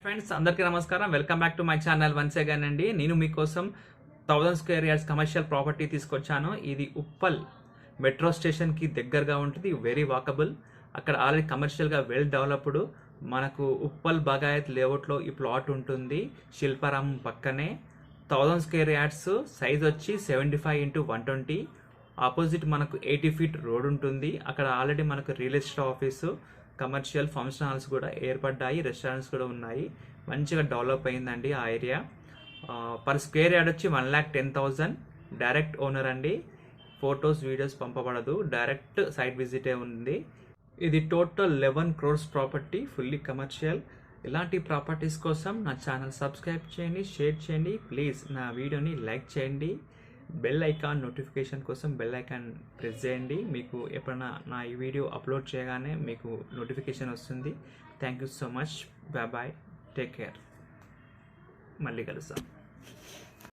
Friends అందరికీ నమస్కారం. Welcome back to my channel once again అండి. నేను మీకోసం 1000 స్క్వేర్ యార్డ్స్ కమర్షియల్ ప్రాపర్టీ తీసుకొచ్చాను. ఇది ఉప్పల్ మెట్రో స్టేషన్కి దగ్గరగా ఉంటుంది, వెరీ వాకబుల్. అక్కడ ఆల్రెడీ కమర్షియల్గా వెల్ డెవలప్డ్. మనకు ఉప్పల్ బగాయత్ లేఅవుట్లో ఈ ప్లాట్ ఉంటుంది, శిల్పారామం పక్కనే. 1000 స్క్వేర్ యార్డ్స్, సైజ్ వచ్చి 75x120. ఆపోజిట్ మనకు 80 ఫీట్ రోడ్ ఉంటుంది. అక్కడ ఆల్రెడీ మనకు real estate office, commercial function halls కూడా ఏర్పడ్డాయి, రెస్టారెంట్స్ కూడా ఉన్నాయి. మంచిగా డెవలప్ అయిందండి ఆ ఏరియా. పర్ స్క్వేర్ యార్డ్ వచ్చి 1,10,000. డైరెక్ట్ ఓనర్ అండి, ఫొటోస్ వీడియోస్ పంపబడదు, డైరెక్ట్ సైట్ విజిటే ఉంది. ఇది total 11 crores property, fully commercial. ఇలాంటి ప్రాపర్టీస్ కోసం నా ఛానల్ సబ్స్క్రైబ్ చేయండి, షేర్ చేయండి, ప్లీజ్ నా వీడియోని లైక్ చేయండి. బెల్ ఐకాన్ నోటిఫికేషన్ కోసం బెల్ ఐకాన్ ప్రెస్ చేయండి. మీకు ఎప్పుడైనా నా ఈ వీడియో అప్లోడ్ చేయగానే మీకు నోటిఫికేషన్ వస్తుంది. Thank you so much. Bye bye, take care. మళ్ళీ కలుస్తాం.